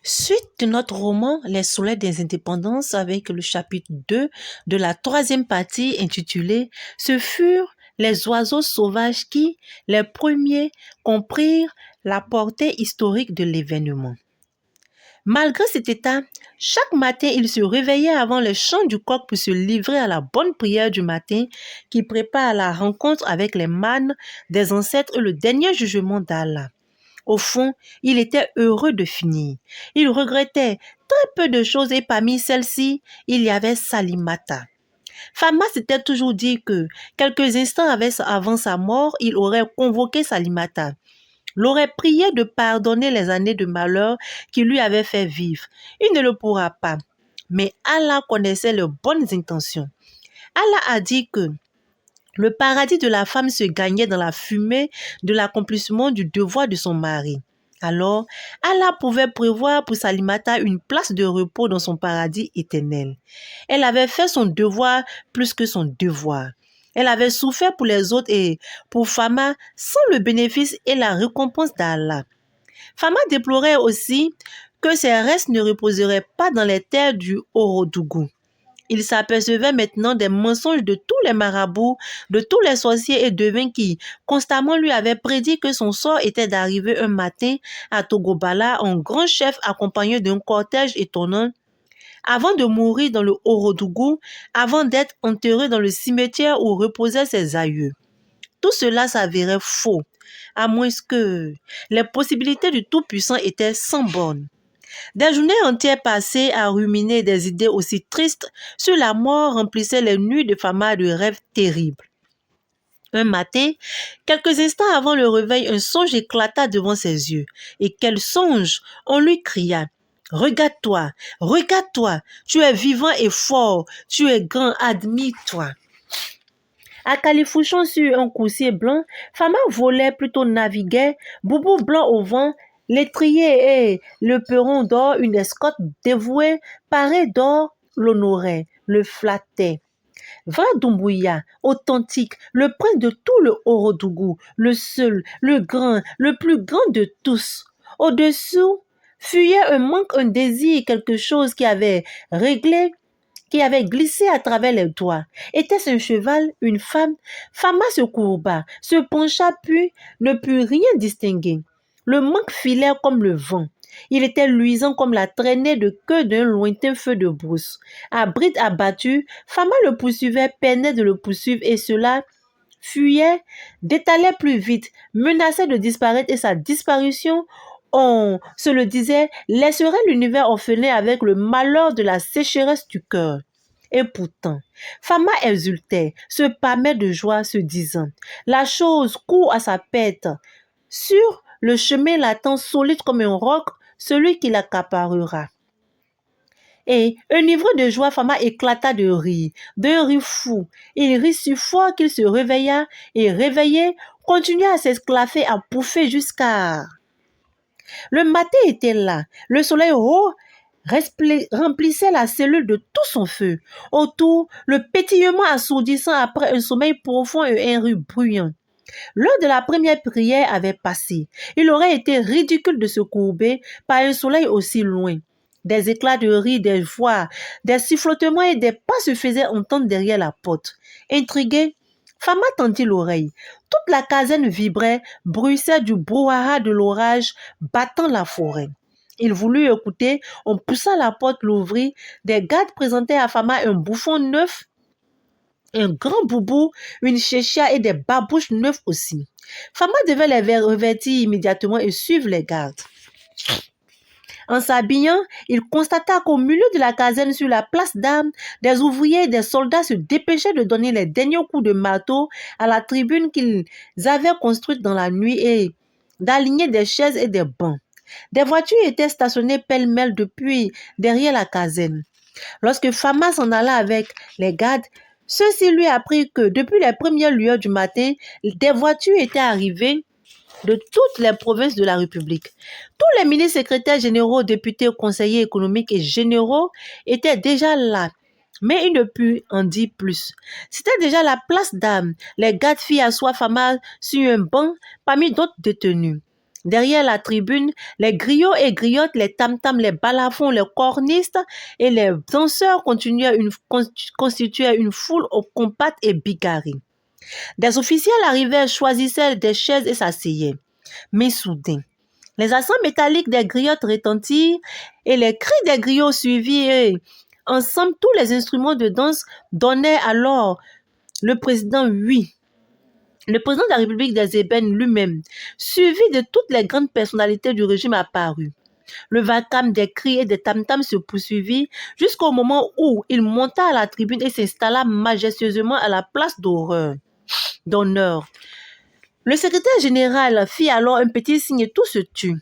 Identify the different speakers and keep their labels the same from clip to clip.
Speaker 1: Suite de notre roman Les Soleils des Indépendances avec le chapitre 2 de la troisième partie intitulée « Ce furent les oiseaux sauvages qui, les premiers, comprirent la portée historique de l'événement ». Malgré cet état, chaque matin, il se réveillait avant le chant du coq pour se livrer à la bonne prière du matin qui prépare la rencontre avec les mânes des ancêtres et le dernier jugement d'Allah. Au fond, il était heureux de finir. Il regrettait très peu de choses et parmi celles-ci, il y avait Salimata. Fama s'était toujours dit que quelques instants avant sa mort, il aurait convoqué Salimata, l'aurait prié de pardonner les années de malheur qu'il lui avait fait vivre. Il ne le pourra pas. Mais Allah connaissait leurs bonnes intentions. Allah a dit que le paradis de la femme se gagnait dans la fumée de l'accomplissement du devoir de son mari. Alors, Allah pouvait prévoir pour Salimata une place de repos dans son paradis éternel. Elle avait fait son devoir plus que son devoir. Elle avait souffert pour les autres et pour Fama sans le bénéfice et la récompense d'Allah. Fama déplorait aussi que ses restes ne reposeraient pas dans les terres du Orodougou. Il s'apercevait maintenant des mensonges de tous les marabouts, de tous les sorciers et devins qui constamment lui avaient prédit que son sort était d'arriver un matin à Togobala en grand chef accompagné d'un cortège étonnant, avant de mourir dans le Orodougou, avant d'être enterré dans le cimetière où reposaient ses aïeux. Tout cela s'avérait faux, à moins que les possibilités du Tout-Puissant étaient sans bornes. Des journées entières passées à ruminer des idées aussi tristes sur la mort remplissaient les nuits de Fama de rêves terribles. Un matin, quelques instants avant le réveil, un songe éclata devant ses yeux. Et quel songe! On lui cria « Regarde-toi, regarde-toi, tu es vivant et fort, tu es grand, admire-toi ». À califourchon sur un coursier blanc, Fama volait, plutôt naviguait, boubou blanc au vent, l'étrier et le peron d'or, une escorte dévouée, parée d'or, l'honorait, le flattait. Va Doumbouya, authentique, le prince de tout le Orodougou, le seul, le grand, le plus grand de tous. Au-dessous, fuyait un manque, un désir, quelque chose qui avait glissé à travers les doigts. Était-ce un cheval, une femme? Fama se courba, se pencha puis ne put rien distinguer. Le manque filait comme le vent. Il était luisant comme la traînée de queue d'un lointain feu de brousse. À bride abattue, Fama le poursuivait, peinait de le poursuivre et cela fuyait, détalait plus vite, menaçait de disparaître et sa disparition, on se le disait, laisserait l'univers orphelin avec le malheur de la sécheresse du cœur. Et pourtant, Fama exultait, se pâmait de joie, se disant « La chose court à sa perte. Sur le chemin l'attend solide comme un roc, celui qui l'accaparera. » Et, enivré de joie, Fama éclata de rire, d'un rire fou. Il rit si fort qu'il se réveilla et, réveillé, continua à s'esclaffer, à pouffer jusqu'à... Le matin était là, le soleil haut remplissait la cellule de tout son feu. Autour, le pétillement assourdissant après un sommeil profond et un rire bruyant. L'heure de la première prière avait passé. Il aurait été ridicule de se courber par un soleil aussi loin. Des éclats de rire, des voix, des sifflotements et des pas se faisaient entendre derrière la porte. Intrigué, Fama tendit l'oreille. Toute la caserne vibrait, bruissait du brouhaha de l'orage battant la forêt. Il voulut écouter, on poussa la porte, l'ouvrit. Des gardes présentaient à Fama un bouffon neuf, un grand boubou, une chéchia et des babouches neufs aussi. Fama devait les revêtir immédiatement et suivre les gardes. En s'habillant, il constata qu'au milieu de la caserne, sur la place d'armes, des ouvriers et des soldats se dépêchaient de donner les derniers coups de marteau à la tribune qu'ils avaient construite dans la nuit et d'aligner des chaises et des bancs. Des voitures étaient stationnées pêle-mêle depuis derrière la caserne. Lorsque Fama s'en alla avec les gardes, ceux-ci lui apprirent que depuis les premières lueurs du matin, des voitures étaient arrivées de toutes les provinces de la République. Tous les ministres, secrétaires généraux, députés, conseillers économiques et généraux étaient déjà là, mais il ne put en dire plus. C'était déjà la place d'armes. Les gardes firent asseoir Fama sur un banc parmi d'autres détenus. Derrière la tribune, les griots et griottes, les tam-tams, les balafons, les cornistes et les danseurs constituaient une foule compacte et bigarrée. Des officiels arrivaient, choisissaient des chaises et s'asseyaient. Mais soudain, les accents métalliques des griottes retentirent et les cris des griots suivirent. Ensemble, tous les instruments de danse donnaient alors le président oui. Le président de la République des Ébènes lui-même, suivi de toutes les grandes personnalités du régime, apparut. Le vacarme des cris et des tam-tams se poursuivit jusqu'au moment où il monta à la tribune et s'installa majestueusement à la place d'honneur. Le secrétaire général fit alors un petit signe et tout se tut.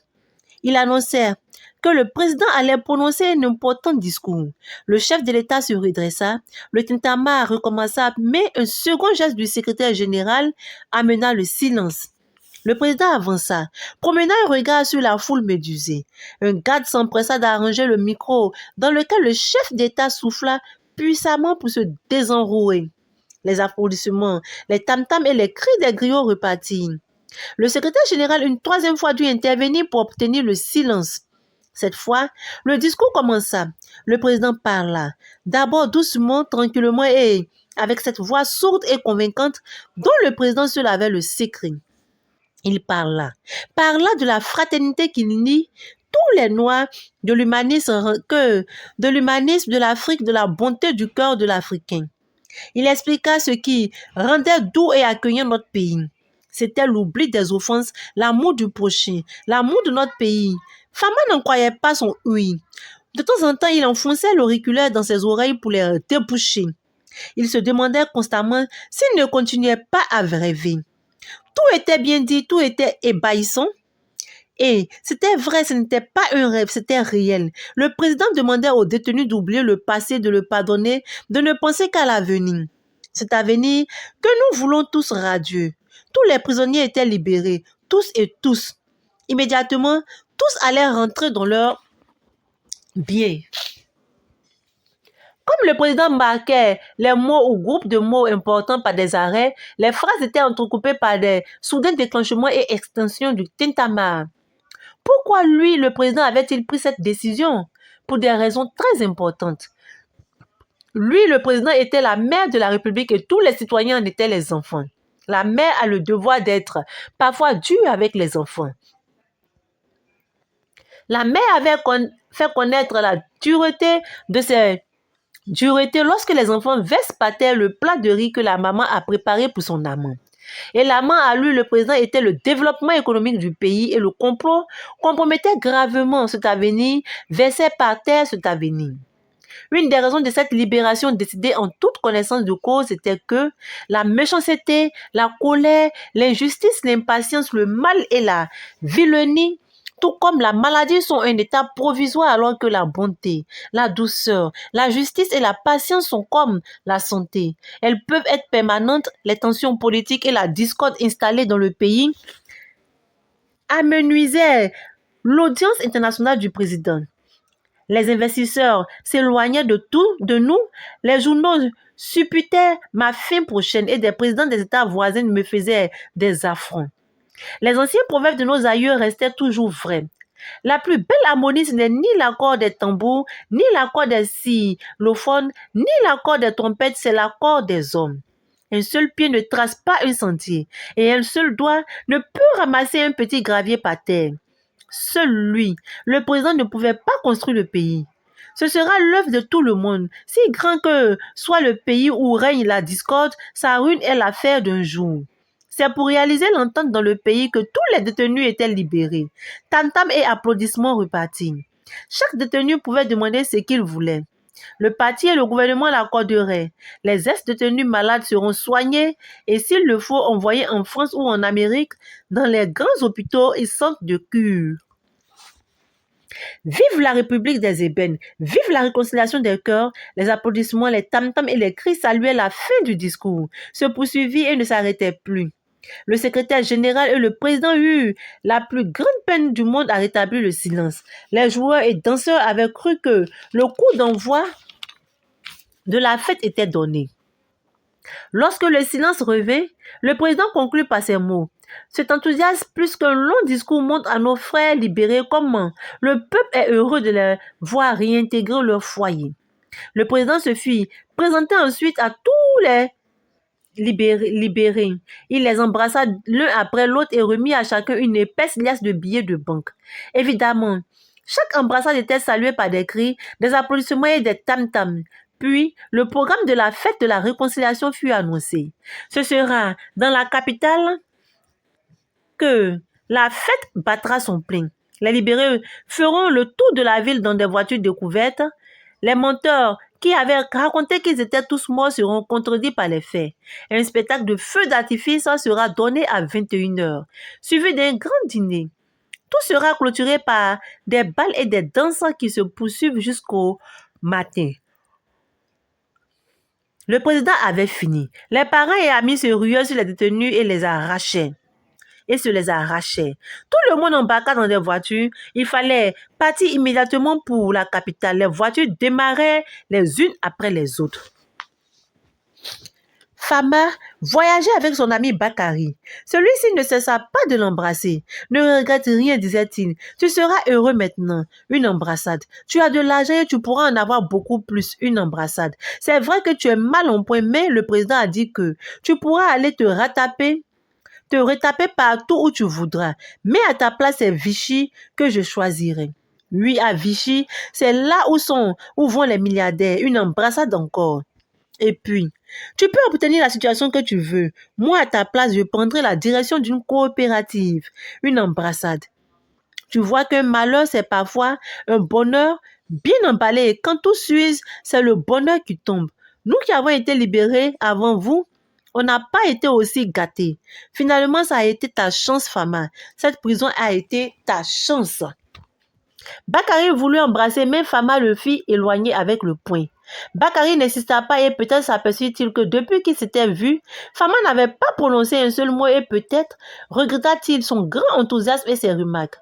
Speaker 1: Il annonçait que le président allait prononcer un important discours. Le chef de l'État se redressa, le tintamarre recommença, mais un second geste du secrétaire général amena le silence. Le président avança, promena un regard sur la foule médusée. Un garde s'empressa d'arranger le micro dans lequel le chef d'État souffla puissamment pour se désenrouer. Les applaudissements, les tam-tams et les cris des griots repartirent. Le secrétaire général une troisième fois dut intervenir pour obtenir le silence. Cette fois, le discours commença. Le président parla, d'abord doucement, tranquillement et avec cette voix sourde et convaincante dont le président seul avait le secret. Il parla de la fraternité qui lie tous les Noirs, de l'humanisme, de l'Afrique, de la bonté du cœur de l'Africain. Il expliqua ce qui rendait doux et accueillant notre pays. C'était l'oubli des offenses, l'amour du prochain, l'amour de notre pays. Fama n'en croyait pas son oui. De temps en temps, il enfonçait l'auriculaire dans ses oreilles pour les déboucher. Il se demandait constamment s'il ne continuait pas à rêver. Tout était bien dit, tout était ébahissant. Et c'était vrai, ce n'était pas un rêve, c'était réel. Le président demandait aux détenus d'oublier le passé, de le pardonner, de ne penser qu'à l'avenir. Cet avenir que nous voulons tous radieux. Tous les prisonniers étaient libérés, tous et tous. Immédiatement, tous allaient rentrer dans leur bien. Comme le président marquait les mots ou groupes de mots importants par des arrêts, les phrases étaient entrecoupées par des soudains déclenchements et extensions du tintamarre. Pourquoi lui, le président, avait-il pris cette décision? Pour des raisons très importantes. Lui, le président, était la mère de la République et tous les citoyens en étaient les enfants. La mère a le devoir d'être parfois dure avec les enfants. La mère avait fait connaître la dureté de ses dureté lorsque les enfants versent par terre le plat de riz que la maman a préparé pour son amant. Et l'amant à lui, le président, était le développement économique du pays et le complot compromettait gravement cet avenir, versait par terre cet avenir. Une des raisons de cette libération décidée en toute connaissance de cause était que la méchanceté, la colère, l'injustice, l'impatience, le mal et la vilenie, tout comme la maladie, sont un état provisoire alors que la bonté, la douceur, la justice et la patience sont comme la santé. Elles peuvent être permanentes. Les tensions politiques et la discorde installée dans le pays amenuisaient l'audience internationale du président. Les investisseurs s'éloignaient de nous. Les journaux supputaient ma fin prochaine et des présidents des États voisins me faisaient des affronts. Les anciens proverbes de nos aïeux restaient toujours vrais. La plus belle harmonie, ce n'est ni l'accord des tambours, ni l'accord des xylophones, ni l'accord des trompettes, c'est l'accord des hommes. Un seul pied ne trace pas un sentier, et un seul doigt ne peut ramasser un petit gravier par terre. Seul lui, le président, ne pouvait pas construire le pays. Ce sera l'œuvre de tout le monde. Si grand que soit le pays où règne la discorde, sa ruine est l'affaire d'un jour. C'est pour réaliser l'entente dans le pays que tous les détenus étaient libérés. Tam-tam et applaudissements repartis. Chaque détenu pouvait demander ce qu'il voulait. Le parti et le gouvernement l'accorderaient. Les ex-détenus malades seront soignés et s'il le faut envoyés en France ou en Amérique dans les grands hôpitaux et centres de cure. Vive la République des ébènes, vive la réconciliation des cœurs. Les applaudissements, les tam-tams et les cris saluaient la fin du discours, se poursuivirent et ne s'arrêtaient plus. Le secrétaire général et le président eurent la plus grande peine du monde à rétablir le silence. Les joueurs et danseurs avaient cru que le coup d'envoi de la fête était donné. Lorsque le silence revint, le président conclut par ces mots. Cet enthousiasme, plus qu'un long discours, montre à nos frères libérés comment le peuple est heureux de les voir réintégrer leur foyer. Le président se fit présenter ensuite à tous les libérés. Il les embrassa l'un après l'autre et remit à chacun une épaisse liasse de billets de banque. Évidemment, chaque embrassade était saluée par des cris, des applaudissements et des tam-tams. Puis, le programme de la fête de la réconciliation fut annoncé. Ce sera dans la capitale que la fête battra son plein. Les libérés feront le tour de la ville dans des voitures découvertes. Les menteurs qui avaient raconté qu'ils étaient tous morts seront contredits par les faits. Un spectacle de feux d'artifice sera donné à 21h, suivi d'un grand dîner. Tout sera clôturé par des bals et des danses qui se poursuivent jusqu'au matin. Le président avait fini. Les parents et amis se ruaient sur les détenus et se les arrachait. Tout le monde embarqua dans des voitures. Il fallait partir immédiatement pour la capitale. Les voitures démarraient les unes après les autres. Fama voyageait avec son ami Bakari. Celui-ci ne cessa pas de l'embrasser. Ne regrette rien, disait-il. Tu seras heureux maintenant. Une embrassade. Tu as de l'argent et tu pourras en avoir beaucoup plus. Une embrassade. C'est vrai que tu es mal en point, mais le président a dit que tu pourras aller te retaper partout où tu voudras. Mais à ta place, c'est Vichy que je choisirai. Oui, à Vichy, c'est là où vont les milliardaires. Une embrassade encore. Et puis, tu peux obtenir la situation que tu veux. Moi, à ta place, je prendrai la direction d'une coopérative. Une embrassade. Tu vois qu'un malheur, c'est parfois un bonheur bien emballé. Et quand tout s'use, c'est le bonheur qui tombe. Nous qui avons été libérés avant vous, on n'a pas été aussi gâtés. Finalement, ça a été ta chance, Fama. Cette prison a été ta chance. Bakari voulut embrasser, mais Fama le fit éloigner avec le poing. Bakari n'insista pas et peut-être s'aperçut-il que depuis qu'il s'était vu, Fama n'avait pas prononcé un seul mot et peut-être regretta-t-il son grand enthousiasme et ses remarques.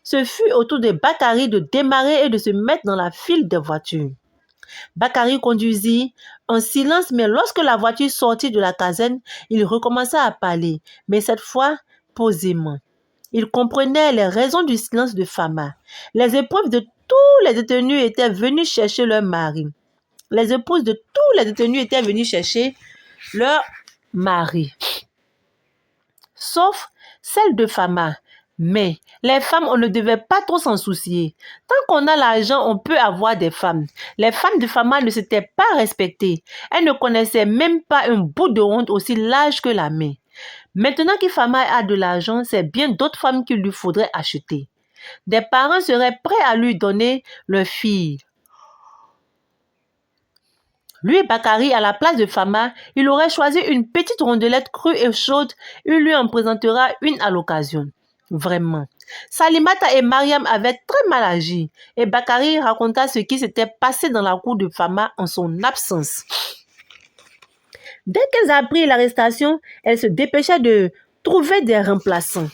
Speaker 1: Ce fut au tour de Bakari de démarrer et de se mettre dans la file des voitures. Bakari conduisit en silence, mais lorsque la voiture sortit de la caserne, il recommença à parler, mais cette fois posément. Il comprenait les raisons du silence de Fama. Les épouses de tous les détenus étaient venues chercher leur mari. Les épouses de tous les détenus étaient venues chercher leur mari. Sauf celle de Fama. Mais les femmes, on ne devait pas trop s'en soucier. Tant qu'on a l'argent, on peut avoir des femmes. Les femmes de Fama ne s'étaient pas respectées. Elles ne connaissaient même pas un bout de honte aussi large que la main. Maintenant que Fama a de l'argent, c'est bien d'autres femmes qu'il lui faudrait acheter. Des parents seraient prêts à lui donner leur fille. Lui, Bakari, à la place de Fama, il aurait choisi une petite rondelette crue et chaude. Il lui en présentera une à l'occasion. Vraiment. Salimata et Mariam avaient très mal agi et Bakari raconta ce qui s'était passé dans la cour de Fama en son absence. Dès qu'elles apprirent l'arrestation, elles se dépêchaient de trouver des remplaçants.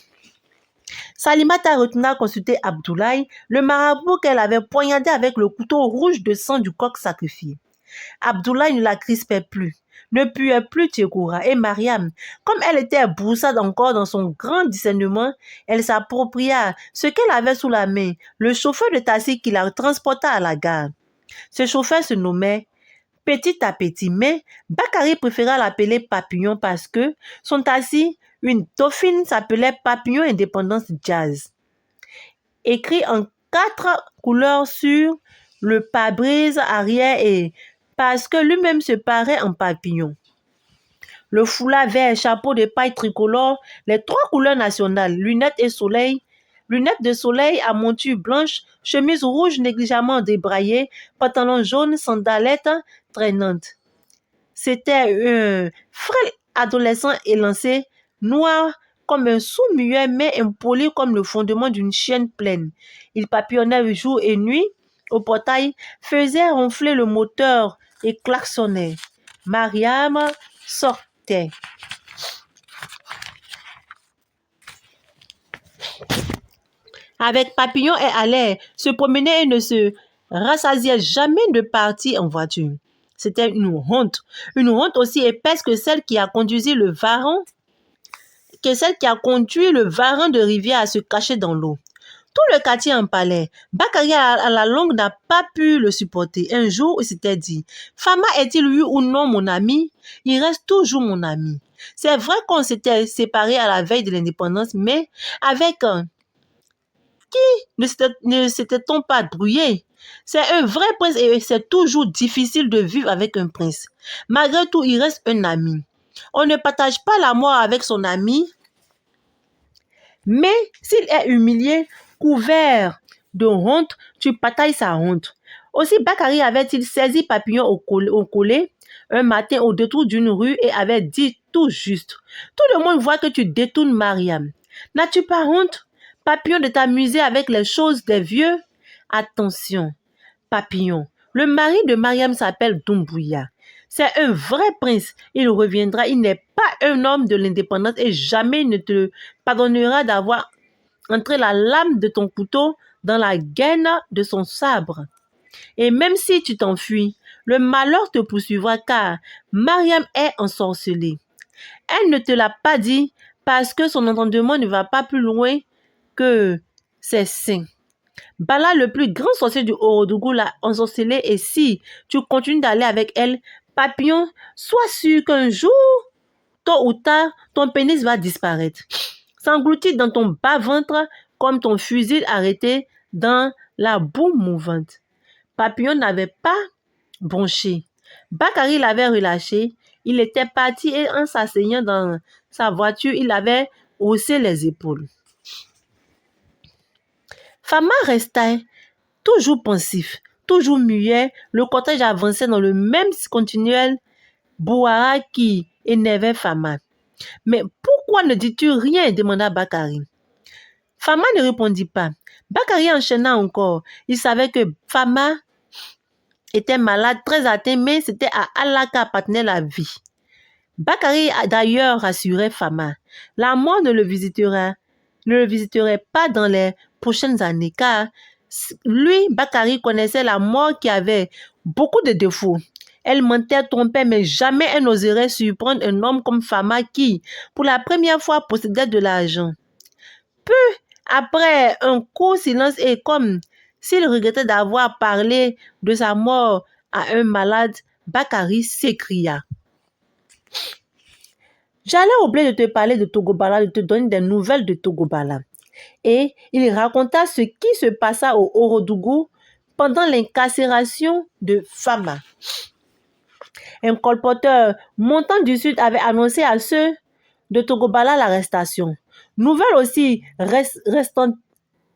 Speaker 1: Salimata retourna consulter Abdoulaye, le marabout qu'elle avait poignardé avec le couteau rouge de sang du coq sacrifié. Abdoulaye ne la crispait plus, ne puait plus Tchekoura et Mariam, comme elle était broussade encore dans son grand discernement, elle s'appropria ce qu'elle avait sous la main, le chauffeur de taxi qui la transporta à la gare. Ce chauffeur se nommait Petit à Petit, mais Bakari préféra l'appeler Papillon parce que son taxi, une dauphine, s'appelait Papillon Indépendance Jazz. Écrit en 4 couleurs sur le pare-brise arrière et parce que lui-même se parait en papillon. Le foulard vert, chapeau de paille tricolore, les 3 couleurs nationales, lunettes de soleil à monture blanche, chemise rouge négligemment débraillée, pantalon jaune, sandalettes traînantes. C'était un frêle adolescent élancé, noir comme un sous-muet, mais impoli comme le fondement d'une chienne pleine. Il papillonnait jour et nuit au portail, faisait ronfler le moteur et klaxonnait. Mariam sortait. Avec Papillon, elle allait se promener et ne se rassasiait jamais de partir en voiture. C'était une honte aussi épaisse que celle qui a conduit le varon que celle qui a conduit le varan de rivière à se cacher dans l'eau. Tout le quartier en parlait. Bakary à la longue n'a pas pu le supporter. Un jour, il s'était dit, Fama est-il oui ou non mon ami? Il reste toujours mon ami. C'est vrai qu'on s'était séparés à la veille de l'indépendance, mais avec qui ne s'était-on pas brouillé? C'est un vrai prince et c'est toujours difficile de vivre avec un prince. Malgré tout, il reste un ami. On ne partage pas la mort avec son ami, mais s'il est humilié, couvert de honte, tu partages sa honte. Aussi, Bakary avait-il saisi Papillon au collet un matin au détour d'une rue et avait dit tout juste, « Tout le monde voit que tu détournes Mariam. N'as-tu pas honte, Papillon, de t'amuser avec les choses des vieux? Attention, Papillon, le mari de Mariam s'appelle Doumbouya. C'est un vrai prince. Il reviendra. Il n'est pas un homme de l'indépendance et jamais il ne te pardonnera d'avoir entré la lame de ton couteau dans la gaine de son sabre. Et même si tu t'enfuis, le malheur te poursuivra car Mariam est ensorcelée. Elle ne te l'a pas dit parce que son entendement ne va pas plus loin que ses seins. Bala, le plus grand sorcier du Horodougou, l'a ensorcelée et si tu continues d'aller avec elle, Papillon, sois sûr qu'un jour, tôt ou tard, ton pénis va disparaître, s'engloutir dans ton bas-ventre comme ton fusil arrêté dans la boue mouvante. Papillon n'avait pas bronché. Bakary l'avait relâché. Il était parti et en s'asseyant dans sa voiture, il avait haussé les épaules. Fama restait toujours pensif, toujours muet. Le cortège avançait dans le même continuel brouhaha qui énervait Fama. « Mais pourquoi ne dis-tu rien ?» demanda Bakary. Fama ne répondit pas. Bakary enchaîna encore. Il savait que Fama était malade, très atteint, mais c'était à Allah qu'appartenait la vie. Bakary a d'ailleurs rassuré Fama. La mort ne le visiterait pas dans les prochaines années, car lui, Bakary, connaissait la mort qui avait beaucoup de défauts. Elle mentait, trompait, mais jamais elle n'oserait surprendre un homme comme Fama qui, pour la première fois, possédait de l'argent. Peu après un court silence et comme s'il regrettait d'avoir parlé de sa mort à un malade, Bakary s'écria. J'allais oublier de te parler de Togobala, de te donner des nouvelles de Togobala. Et il raconta ce qui se passa au Horodougou pendant l'incarcération de Fama. Un colporteur montant du sud avait annoncé à ceux de Togobala l'arrestation. Nouvelle aussi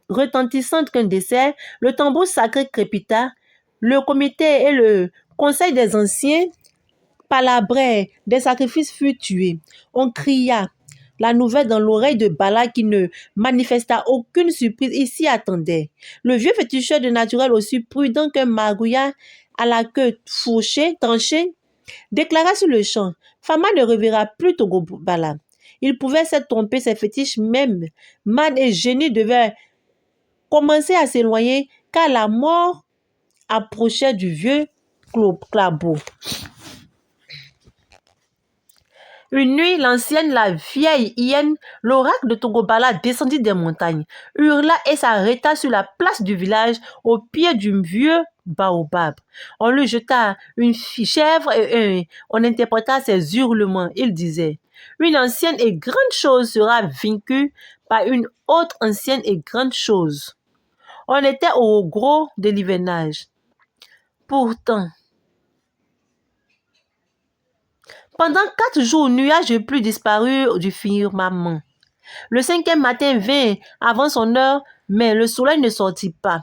Speaker 1: retentissante qu'un dessert, le tambour sacré crépita, le comité et le conseil des anciens palabraient, des sacrifices furent tués. On cria la nouvelle dans l'oreille de Bala qui ne manifesta aucune surprise. Il s'y attendait. Le vieux féticheur de naturel aussi prudent qu'un magouya à la queue fourchée, tranchée, déclara sur le champ, Fama ne reverra plus Togobala. Il pouvait s'être trompé, ses fétiches même. Man et génie devaient commencer à s'éloigner car la mort approchait du vieux Klabo. Une nuit, l'ancienne, la vieille hyène, l'oracle de Togobala descendit des montagnes, hurla et s'arrêta sur la place du village au pied du vieux baobab. On lui jeta une chèvre et on interpréta ses hurlements. Il disait, une ancienne et grande chose sera vaincue par une autre ancienne et grande chose. On était au gros de l'hivernage. Pourtant, pendant 4 jours, nuages de pluie disparurent du firmament. Le 5e matin vint avant son heure, mais le soleil ne sortit pas.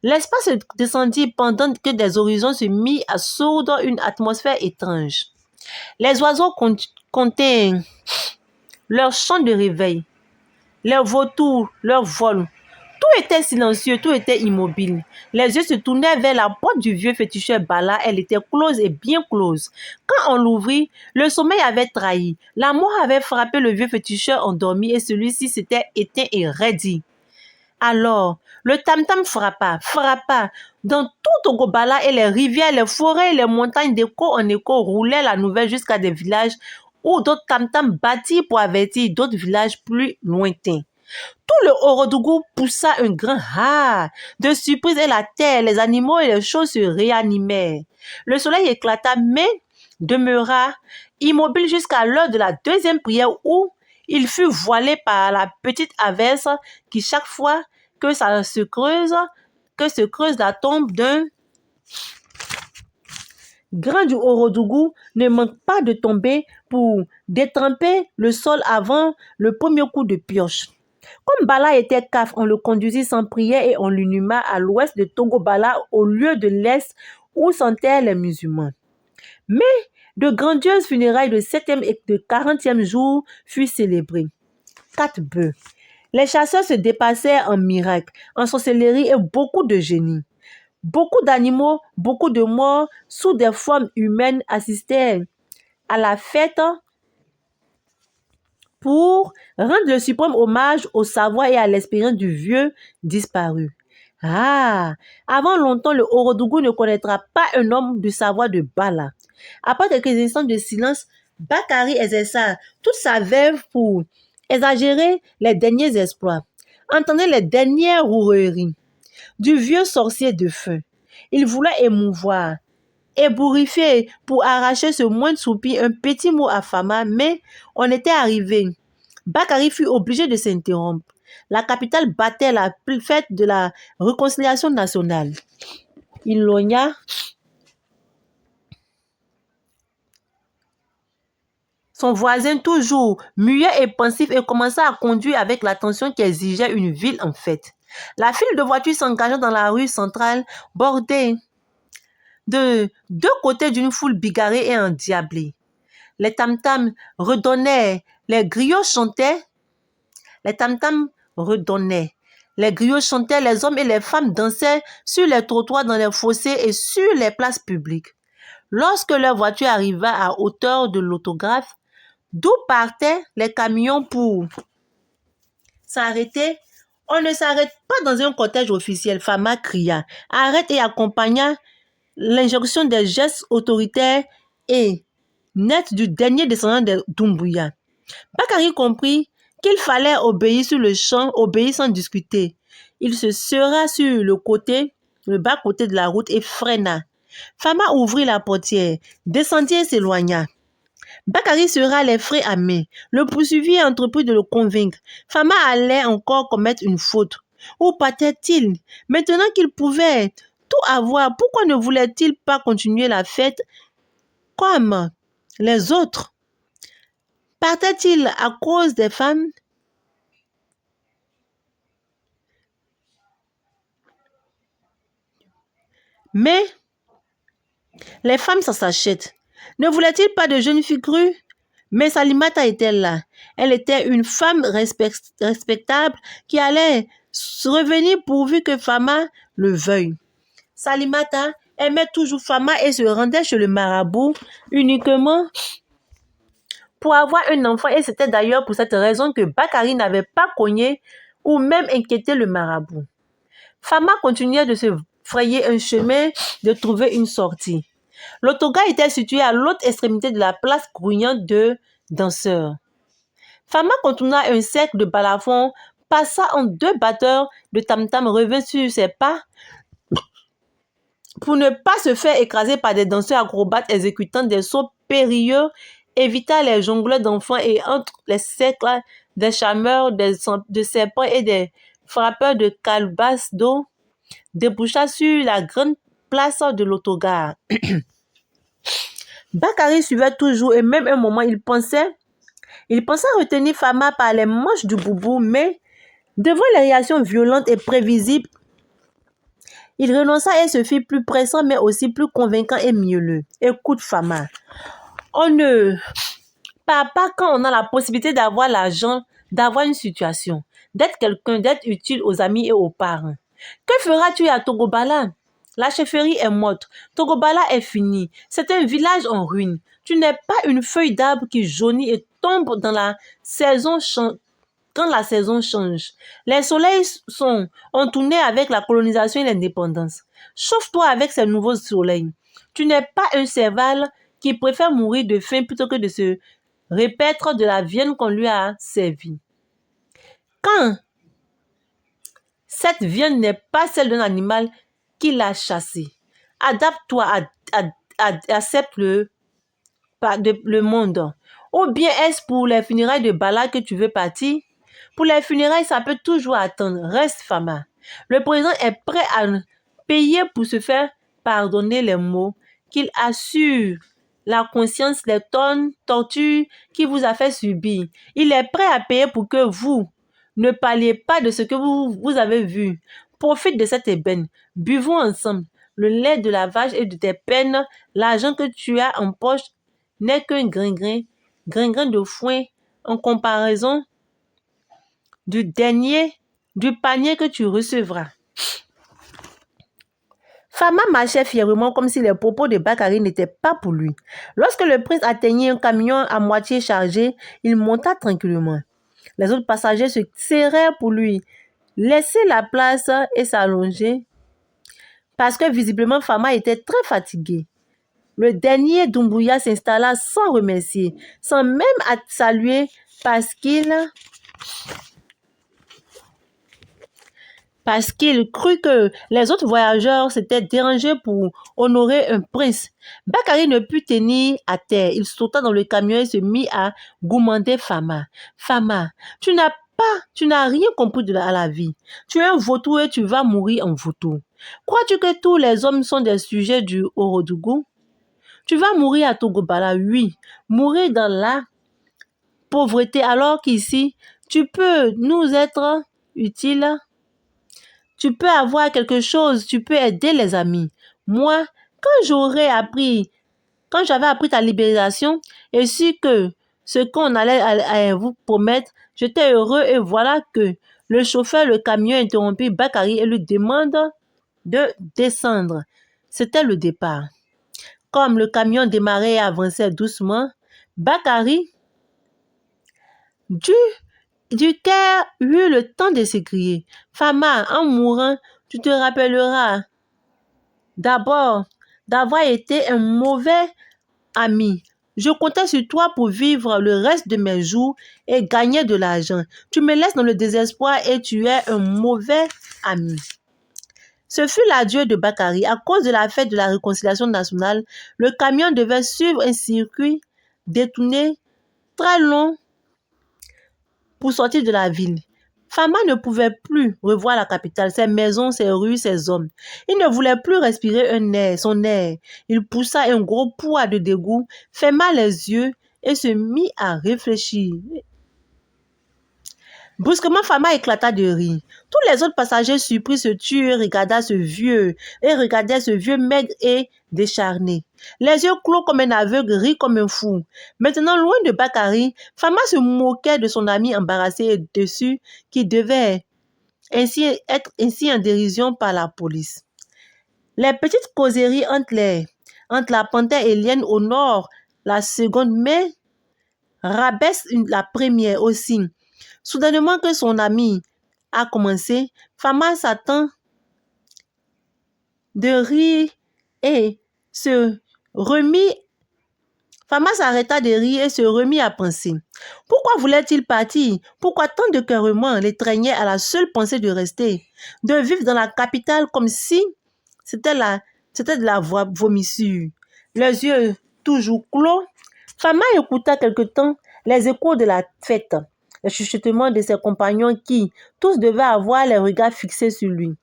Speaker 1: L'espace descendit pendant que des horizons se mirent à sourdre une atmosphère étrange. Les oiseaux comptaient leur chant de réveil, leurs vautours, leur vol. Tout était silencieux, tout était immobile. Les yeux se tournaient vers la porte du vieux féticheur Bala. Elle était close et bien close. Quand on l'ouvrit, le sommeil avait trahi. La mort avait frappé le vieux féticheur endormi et celui-ci s'était éteint et raidi. Alors, le tam-tam frappa. Dans tout Togobala et les rivières, les forêts et les montagnes d'écho en écho roulaient la nouvelle jusqu'à des villages ou d'autres tam-tams bâtis pour avertir d'autres villages plus lointains. Tout le Orodougou poussa un grand ha. De surprise et la terre, les animaux et les choses se réanimèrent. Le soleil éclata, mais demeura immobile jusqu'à l'heure de la deuxième prière où il fut voilé par la petite averse qui, chaque fois que se creuse la tombe d'un grand du Orodougou, ne manque pas de tomber pour détremper le sol avant le premier coup de pioche. Comme Bala était caf, on le conduisit sans prière et on l'inhuma à l'ouest de Togo-Bala au lieu de l'est où s'enterrent les musulmans. Mais de grandioses funérailles de 7e et de 40e jour furent célébrées. 4 bœufs. Les chasseurs se dépassaient en miracles, en sorcellerie et beaucoup de génie. Beaucoup d'animaux, beaucoup de morts sous des formes humaines assistaient à la fête pour rendre le suprême hommage au savoir et à l'expérience du vieux disparu. Ah, avant longtemps, le Orodougou ne connaîtra pas un homme du savoir de Bala. Après quelques instants de silence, Bakari exerça toute sa verve pour exagérer les derniers exploits, entendait les dernières roueries du vieux sorcier de feu. Il voulait émouvoir, ébouriffer pour arracher ce moindre soupir, un petit mot à Fama, mais on était arrivé. Bakari fut obligé de s'interrompre. La capitale battait la fête de la réconciliation nationale. Il logna son voisin toujours muet et pensif et commença à conduire avec l'attention qu'exigeait une ville en fête. La file de voitures s'engagea dans la rue centrale, bordée de deux côtés d'une foule bigarrée et endiablée. Les tam-tams redonnaient, les griots chantaient. Les tam-tams redonnaient. Les griots chantaient, les hommes et les femmes dansaient sur les trottoirs, dans les fossés et sur les places publiques. Lorsque leur voiture arriva à hauteur de l'autographe, d'où partaient les camions pour s'arrêter, on ne s'arrête pas dans un cortège officiel. Fama cria, arrête et accompagna l'injonction des gestes autoritaires et nets du dernier descendant de Doumbouya. Bakari comprit qu'il fallait obéir sur le champ, obéir sans discuter. Il se serra sur le bas-côté de la route et freina. Fama ouvrit la portière, descendit et s'éloigna. Bakari serra les freins à main. Le poursuivit et entreprit de le convaincre. Fama allait encore commettre une faute. Où partait-il? Maintenant qu'il pouvait tout avoir, pourquoi ne voulait-il pas continuer la fête comme les autres? Partait-il à cause des femmes? Mais les femmes, ça s'achète. Ne voulait-il pas de jeune fille crue? Mais Salimata était là. Elle était une femme respectable qui allait revenir pourvu que Fama le veuille. Salimata aimait toujours Fama et se rendait chez le marabout uniquement pour avoir un enfant, et c'était d'ailleurs pour cette raison que Bakari n'avait pas cogné ou même inquiété le marabout. Fama continuait de se frayer un chemin, de trouver une sortie. L'autogar était situé à l'autre extrémité de la place grouillante de danseurs. Fama contourna un cercle de balafons, passa en 2 batteurs de tam-tam, revint sur ses pas pour ne pas se faire écraser par des danseurs acrobates exécutant des sauts périlleux, évita les jongleurs d'enfants et entre les cercles des chameurs, de serpents et des frappeurs de calebasses d'eau, déboucha sur la grande place de l'autogare. Bakari suivait toujours et même un moment il pensa retenir Fama par les manches du boubou, mais devant les réactions violentes et prévisibles, il renonça et se fit plus pressant mais aussi plus convaincant et mielleux. Écoute Fama, on ne part pas quand on a la possibilité d'avoir l'argent, d'avoir une situation, d'être quelqu'un, d'être utile aux amis et aux parents. Que feras-tu à Togo-Bala? La chefferie est morte. Togo-Bala est fini. C'est un village en ruine. Tu n'es pas une feuille d'arbre qui jaunit et tombe dans la saison quand la saison change. Les soleils ont tourné avec la colonisation et l'indépendance. Chauffe-toi avec ces nouveaux soleils. Tu n'es pas un serval qui préfère mourir de faim plutôt que de se repaître de la viande qu'on lui a servie. Quand cette viande n'est pas celle d'un animal qu'il a chassé, adapte-toi, accepte le monde. Ou bien est-ce pour les funérailles de Bala que tu veux partir? Pour les funérailles, ça peut toujours attendre. Reste Fama. Le président est prêt à payer pour se faire pardonner les maux qu'il assure, la conscience, les tonnes, tortures qu'il vous a fait subir. Il est prêt à payer pour que vous ne parliez pas de ce que vous avez vu. Profite de cette ébène. Buvons ensemble le lait de la vache et de tes peines. L'argent que tu as en poche n'est qu'un grain de foin en comparaison du panier que tu recevras. Fama marchait fièrement comme si les propos de Bakari n'étaient pas pour lui. Lorsque le prince atteignit un camion à moitié chargé, il monta tranquillement. Les autres passagers se serrèrent pour lui laisser la place et s'allonger parce que visiblement Fama était très fatigué. Le dernier Doumbouya s'installa sans remercier, sans même saluer parce qu'il crut que les autres voyageurs s'étaient dérangés pour honorer un prince. Bakari ne put tenir à terre. Il sauta dans le camion et se mit à goumander Fama. Fama, tu n'as rien compris à la vie. Tu es un vautour et tu vas mourir en vautour. Crois-tu que tous les hommes sont des sujets du Orodougou? Tu vas mourir à Togobala, oui. Mourir dans la pauvreté alors qu'ici, tu peux nous être utile. Tu peux avoir quelque chose, tu peux aider les amis. Moi, quand j'avais appris ta libération et su que ce qu'on allait vous promettre, j'étais heureux et voilà que le chauffeur, le camion interrompit Bakari et lui demande de descendre. C'était le départ. Comme le camion démarrait et avançait doucement, Bakari, du cœur, eut le temps de s'écrier. Fama, en mourant, tu te rappelleras d'abord d'avoir été un mauvais ami. Je comptais sur toi pour vivre le reste de mes jours et gagner de l'argent. Tu me laisses dans le désespoir et tu es un mauvais ami. Ce fut l'adieu de Bakari. À cause de la fête de la réconciliation nationale, le camion devait suivre un circuit détourné très long pour sortir de la ville. Fama ne pouvait plus revoir la capitale, ses maisons, ses rues, ses hommes. Il ne voulait plus respirer son air. Il poussa un gros poids de dégoût, ferma les yeux et se mit à réfléchir. Brusquement, Fama éclata de rire. Tous les autres passagers surpris se turent et regardaient ce vieux maigre et décharné. Les yeux clos comme un aveugle, rit comme un fou. Maintenant, loin de Bakari, Fama se moquait de son ami embarrassé et déçu qui devait être ainsi en dérision par la police. Les petites causeries entre la panthère et l'hyène au nord, la seconde, mais rabaisse la première aussi. Soudainement que son ami a commencé, Fama s'attend de rire et se remit. Fama s'arrêta de rire et se remit à penser. Pourquoi voulait-il partir? Pourquoi tant de cœurements l'étreignaient à la seule pensée de rester, de vivre dans la capitale comme si c'était de la vomissure? Les yeux toujours clos, Fama écouta quelque temps les échos de la fête, le chuchotement de ses compagnons qui, tous devaient avoir les regards fixés sur lui.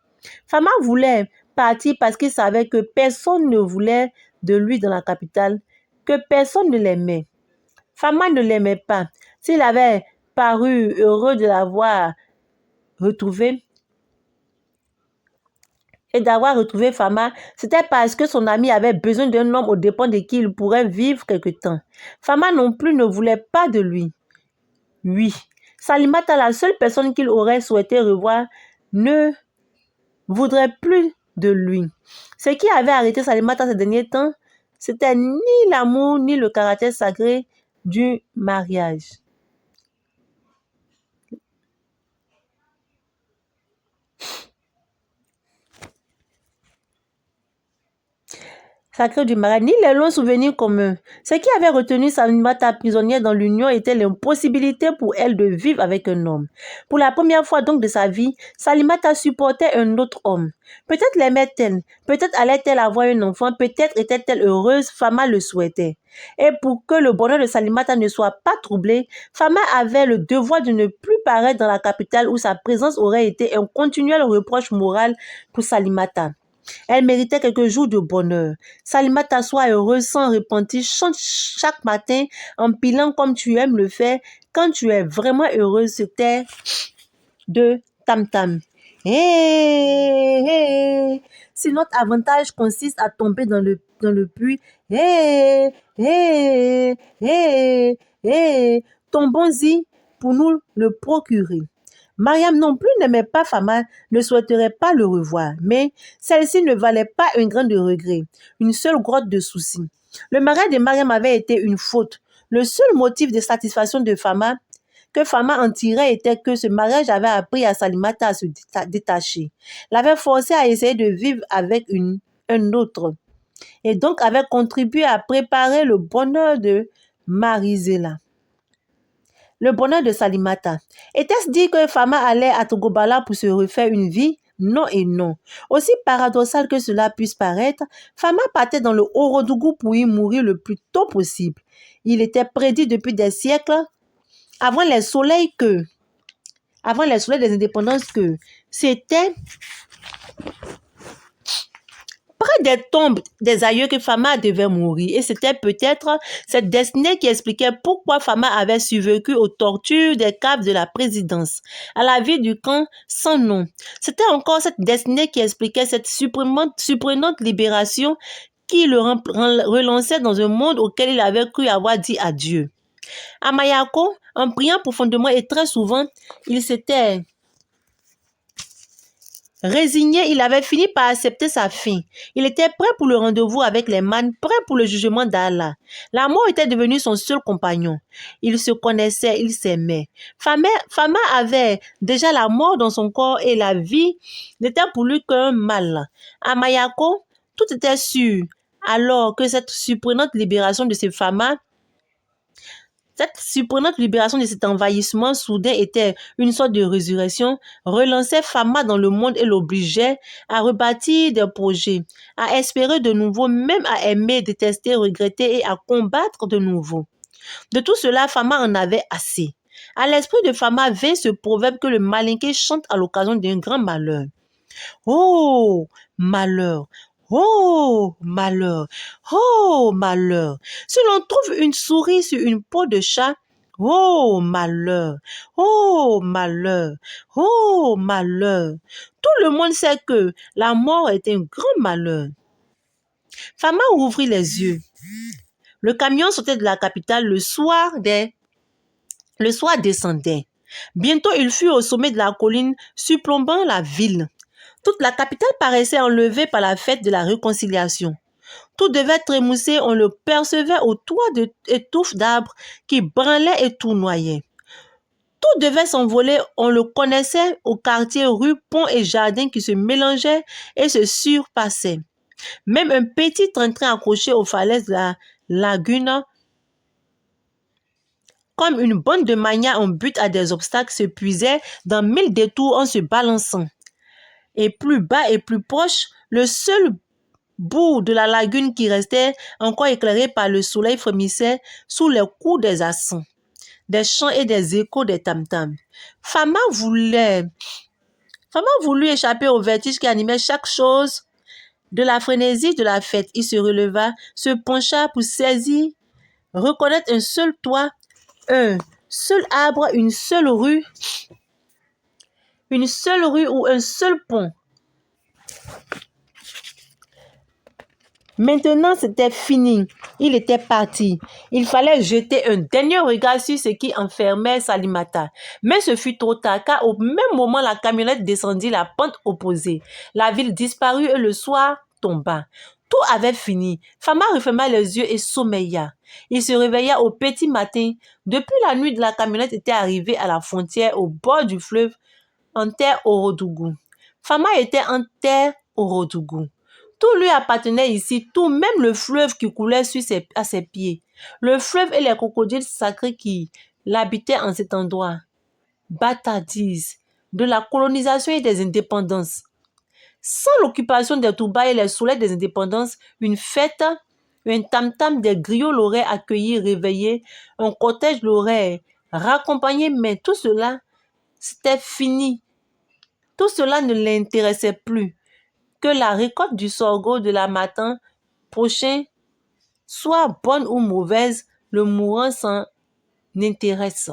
Speaker 1: Fama voulait partir parce qu'il savait que personne ne voulait de lui dans la capitale, que personne ne l'aimait. Fama ne l'aimait pas. S'il avait paru heureux de l'avoir retrouvé et d'avoir retrouvé Fama, c'était parce que son ami avait besoin d'un homme aux dépens de qui il pourrait vivre quelque temps. Fama non plus ne voulait pas de lui. Oui, Salimata, la seule personne qu'il aurait souhaité revoir, ne voudrait plus de lui. Ce qui avait arrêté Salimata ces derniers temps, c'était ni l'amour ni le caractère sacré du mariage. sacré du mariage, ni les longs souvenirs communs. Ce qui avait retenu Salimata prisonnière dans l'union était l'impossibilité pour elle de vivre avec un homme. Pour la première fois donc de sa vie, Salimata supportait un autre homme. Peut-être l'aimait-elle, peut-être allait-elle avoir un enfant, peut-être était-elle heureuse, Fama le souhaitait. Et pour que le bonheur de Salimata ne soit pas troublé, Fama avait le devoir de ne plus paraître dans la capitale où sa présence aurait été un continuel reproche moral pour Salimata. Elle méritait quelques jours de bonheur. Salimata, sois heureuse sans repentir, chante chaque matin en pilant comme tu aimes le faire. Quand tu es vraiment heureuse, c'était de tam-tam. Hé, hé. Si notre avantage consiste à tomber dans le puits, hé, hé, hé, hé, tombons-y pour nous le procurer. Mariam non plus n'aimait pas Fama, ne souhaiterait pas le revoir, mais celle-ci ne valait pas un grain de regret, une seule grotte de soucis. Le mariage de Mariam avait été une faute. Le seul motif de satisfaction de Fama que Fama en tirait était que ce mariage avait appris à Salimata à se détacher, l'avait forcé à essayer de vivre avec un autre, et donc avait contribué à préparer le bonheur de Marizela. Le bonheur de Salimata. Était-ce dire que Fama allait à Togobala pour se refaire une vie? Non et non. Aussi paradoxal que cela puisse paraître, Fama partait dans le Orodougou pour y mourir le plus tôt possible. Il était prédit depuis des siècles, avant les soleils des indépendances, que c'était près des tombes des aïeux que Fama devait mourir. Et c'était peut-être cette destinée qui expliquait pourquoi Fama avait survécu aux tortures des caves de la présidence, à la vie du camp sans nom. C'était encore cette destinée qui expliquait cette surprenante libération qui le relançait dans un monde auquel il avait cru avoir dit adieu. À Mayako, en priant profondément et très souvent, il s'était résigné, il avait fini par accepter sa fin. Il était prêt pour le rendez-vous avec les mânes, prêt pour le jugement d'Allah. La mort était devenue son seul compagnon. Ils se connaissaient, ils s'aimaient. Fama avait déjà la mort dans son corps et la vie n'était pour lui qu'un mal. À Mayako, tout était sûr, alors que cette surprenante libération de ces Fama, cette surprenante libération de cet envahissement soudain était une sorte de résurrection, relançait Fama dans le monde et l'obligeait à rebâtir des projets, à espérer de nouveau, même à aimer, détester, regretter et à combattre de nouveau. De tout cela, Fama en avait assez. À l'esprit de Fama vint ce proverbe que le malinqué chante à l'occasion d'un grand malheur. Oh, malheur! Oh, malheur! Oh, malheur! Si l'on trouve une souris sur une peau de chat, oh, malheur! Oh, malheur! Oh, malheur! Tout le monde sait que la mort est un grand malheur. Fama ouvrit les yeux. Le camion sortait de la capitale, le soir descendait. Bientôt, il fut au sommet de la colline, surplombant la ville. Toute la capitale paraissait enlevée par la fête de la réconciliation. Tout devait trémousser, on le percevait au toit de touffes d'arbres qui branlaient et tournoyaient. Tout devait s'envoler, on le connaissait au quartier, rues, ponts et jardins qui se mélangeaient et se surpassaient. Même un petit train-train accroché aux falaises de la lagune, comme une bande de manias en butte à des obstacles, se puisait dans 1000 détours en se balançant. Et plus bas et plus proche, le seul bout de la lagune qui restait encore éclairé par le soleil frémissait sous les coups des accents, des chants et des échos des tam-tams. Fama voulut échapper au vertige qui animait chaque chose de la frénésie de la fête. Il se releva, se pencha pour saisir, reconnaître un seul toit, un seul arbre, une seule rue ou un seul pont. Maintenant, c'était fini. Il était parti. Il fallait jeter un dernier regard sur ce qui enfermait Salimata. Mais ce fut trop tard, car au même moment, la camionnette descendit la pente opposée. La ville disparut et le soir tomba. Tout avait fini. Fama referma les yeux et sommeilla. Il se réveilla au petit matin. Depuis la nuit, la camionnette était arrivée à la frontière, au bord du fleuve, en terre Orodougou. Fama était en terre Orodougou. Tout lui appartenait ici, tout, même le fleuve qui coulait à ses pieds. Le fleuve et les crocodiles sacrés qui l'habitaient en cet endroit. Bâtardise de la colonisation et des indépendances. Sans l'occupation des Touba et les soleils des indépendances, une fête, un tam-tam des griots l'aurait accueilli, réveillé, un cortège l'aurait raccompagné, mais tout cela, c'était fini. Tout cela ne l'intéressait plus. Que la récolte du sorgho de la matin prochain soit bonne ou mauvaise, le mourant s'en intéresse.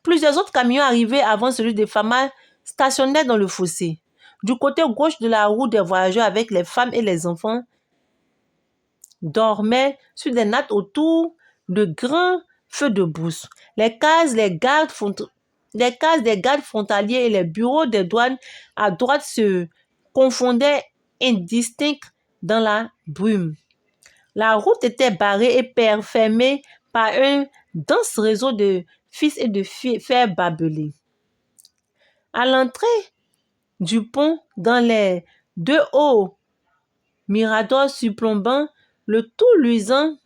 Speaker 1: Plusieurs autres camions arrivés avant celui des Fama stationnaient dans le fossé. Du côté gauche de la roue des voyageurs avec les femmes et les enfants dormaient sur des nattes autour de grands feux de brousse. Les cases des gardes frontaliers et les bureaux des douanes à droite se confondaient indistincts dans la brume. La route était barrée et fermée par un dense réseau de fils et de fers barbelés. À l'entrée du pont, dans les deux hauts miradors surplombant le tout luisant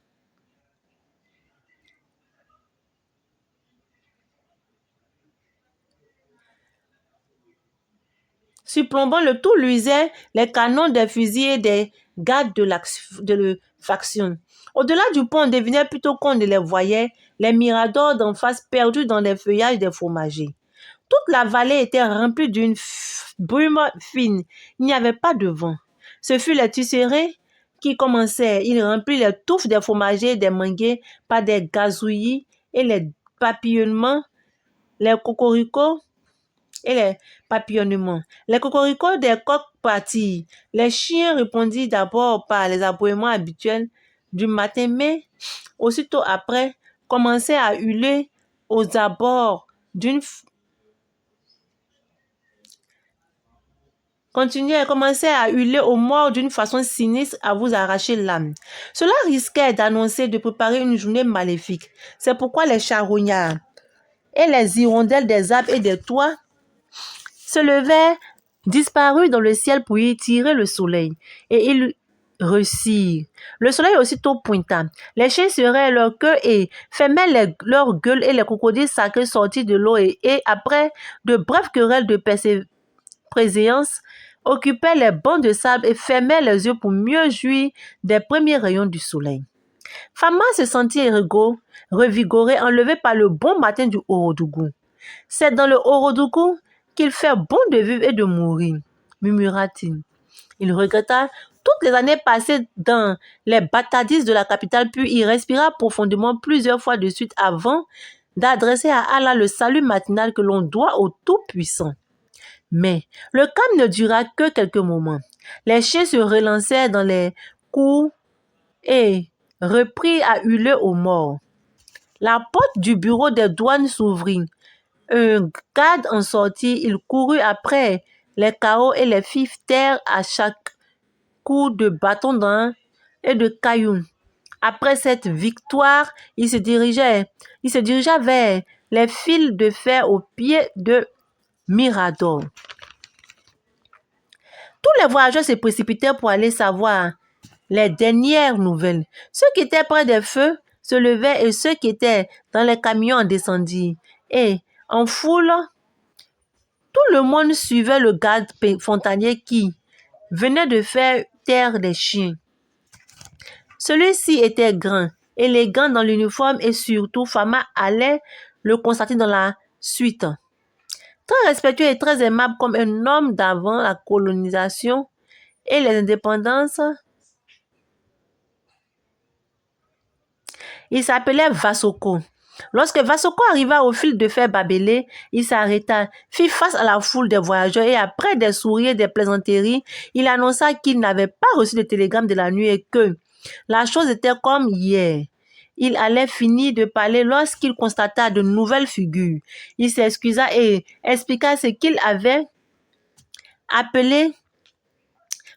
Speaker 1: luisaient les canons des fusils et des gardes de faction. Au-delà du pont, on devinait plutôt qu'on ne les voyait, les miradors d'en face perdus dans les feuillages des fromagers. Toute la vallée était remplie d'une brume fine. Il n'y avait pas de vent. Ce fut les tisserands qui commençaient. Ils remplirent les touffes des fromagers et des manguiers par des gazouillis et les papillonnements, les cocoricots et les papillonnements. Les cocoricots des coqs partirent. Les chiens répondirent d'abord par les aboiements habituels du matin, mais aussitôt après commençaient à hurler aux abords d'une commençait à hurler aux morts d'une façon sinistre à vous arracher l'âme. Cela risquait d'annoncer de préparer une journée maléfique. C'est pourquoi les charognards et les hirondelles des arbres et des toits se levaient, disparus dans le ciel pour y tirer le soleil. Et ils réussirent. Le soleil aussitôt pointa. Les chiens serraient leur queue et fermaient leur gueule et les crocodiles sacrés sortirent de l'eau et après de brèves querelles de préséance, occupaient les bancs de sable et fermaient les yeux pour mieux jouir des premiers rayons du soleil. Fama se sentit revigoré, enlevé par le bon matin du Orodougou. C'est dans le Orodougou qu'il fait bon de vivre et de mourir, murmura-t-il. Il regretta toutes les années passées dans les bâtardises de la capitale, puis il respira profondément plusieurs fois de suite avant d'adresser à Allah le salut matinal que l'on doit au Tout-Puissant. Mais le calme ne dura que quelques moments. Les chiens se relancèrent dans les cours et reprirent à hurler aux morts. La porte du bureau des douanes s'ouvrit. Un garde en sortit. Il courut après les carreaux et les fit taire à chaque coup de bâton et de caillou. Après cette victoire, il se dirigea vers les fils de fer au pied de Mirador. Tous les voyageurs se précipitèrent pour aller savoir les dernières nouvelles. Ceux qui étaient près des feux se levaient et ceux qui étaient dans les camions en descendirent. Et en foule, tout le monde suivait le garde frontalier qui venait de faire taire les chiens. Celui-ci était grand, élégant dans l'uniforme et surtout Fama allait le constater dans la suite. Très respectueux et très aimable comme un homme d'avant la colonisation et les indépendances, il s'appelait Vasoko. Lorsque Vasoko arriva au fil de fer barbelé, il s'arrêta, fit face à la foule des voyageurs et après des sourires et des plaisanteries, il annonça qu'il n'avait pas reçu de télégramme de la nuit et que la chose était comme hier. Il allait finir de parler lorsqu'il constata de nouvelles figures. Il s'excusa et expliqua ce qu'il avait appelé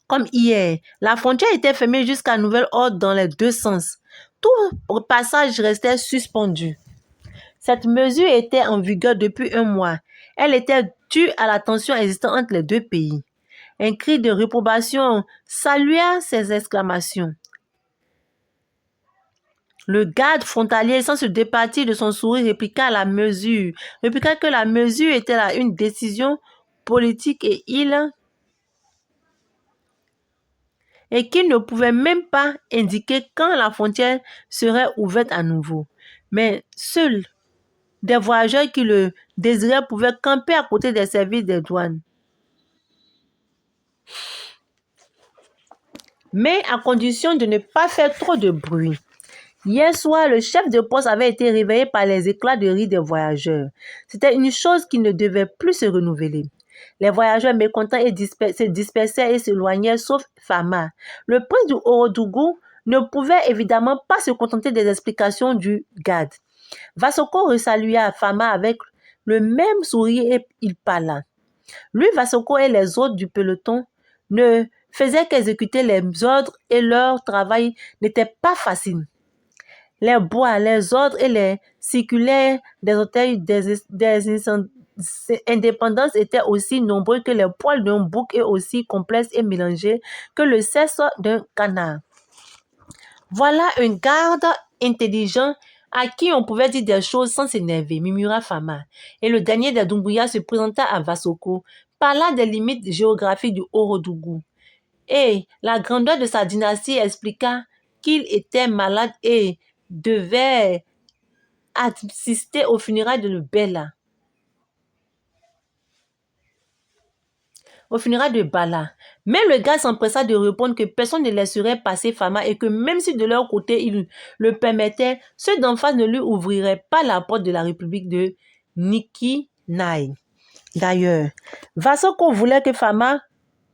Speaker 1: comme hier. La frontière était fermée jusqu'à nouvel ordre dans les deux sens. Tout passage restait suspendu. Cette mesure était en vigueur depuis un mois. Elle était due à la tension existante entre les deux pays. Un cri de réprobation salua ces exclamations. Le garde frontalier, sans se départir de son sourire, répliqua que la mesure était là une décision politique et qu'il ne pouvait même pas indiquer quand la frontière serait ouverte à nouveau. Mais seuls des voyageurs qui le désiraient pouvaient camper à côté des services des douanes. Mais à condition de ne pas faire trop de bruit. Hier soir, le chef de poste avait été réveillé par les éclats de rire des voyageurs. C'était une chose qui ne devait plus se renouveler. Les voyageurs mécontents se dispersaient et s'éloignèrent, sauf Fama. Le prince du Ourodougou ne pouvait évidemment pas se contenter des explications du garde. Vasoko resalua Fama avec le même sourire et il parla. Lui, Vasoko et les autres du peloton ne faisaient qu'exécuter les ordres et leur travail n'était pas facile. Les bois, les ordres et les circulaires des hôtels des indépendances étaient aussi nombreux que les poils d'un bouc et aussi complexes et mélangés que le sexe d'un canard. Voilà un garde intelligent à qui on pouvait dire des choses sans s'énerver, murmura Fama. Et le dernier des Doumbouya se présenta à Vasoko, parla des limites géographiques du Ourodougou. Et la grandeur de sa dynastie expliqua qu'il était malade et devait assister aux funérailles de Bella. Mais le gars s'empressa de répondre que personne ne laisserait passer Fama et que même si de leur côté ils le permettaient, ceux d'en face ne lui ouvriraient pas la porte de la République de Nikinai. D'ailleurs, Vasoko voulait que Fama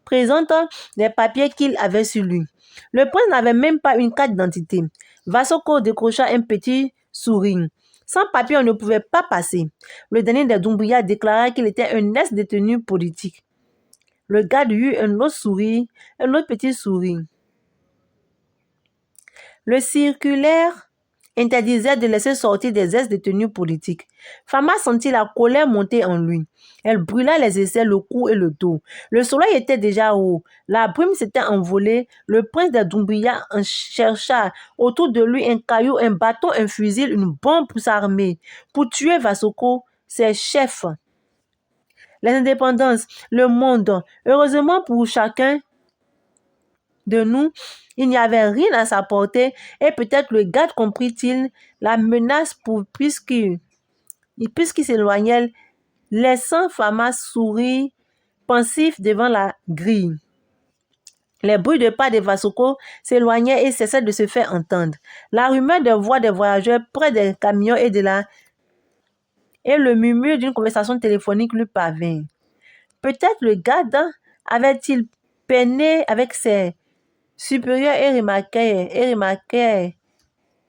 Speaker 1: présente les papiers qu'il avait sur lui. Le prince n'avait même pas une carte d'identité. Vasoko décrocha un petit sourire. Sans papier, on ne pouvait pas passer. Le dernier des Doumbouya déclara qu'il était un ex-détenu politique. Le garde eut un autre petit sourire. Le circulaire interdisait de laisser sortir des ex-détenus politiques. Fama sentit la colère monter en lui. Elle brûla les aisselles, le cou et le dos. Le soleil était déjà haut. La brume s'était envolée. Le prince des Doumbouya en chercha autour de lui un caillou, un bâton, un fusil, une bombe pour s'armer, pour tuer Vasoko, ses chefs. Les indépendances, le monde. Heureusement pour chacun de nous, il n'y avait rien à sa portée et peut-être le garde comprit-il la menace puisqu'il s'éloignait, laissant Fama sourire pensif devant la grille. Les bruits de pas de Vasoko s'éloignaient et cessaient de se faire entendre. La rumeur des voix des voyageurs près des camions et le murmure d'une conversation téléphonique lui parvint. Peut-être le garde avait-il peiné avec ses supérieurs et remarquait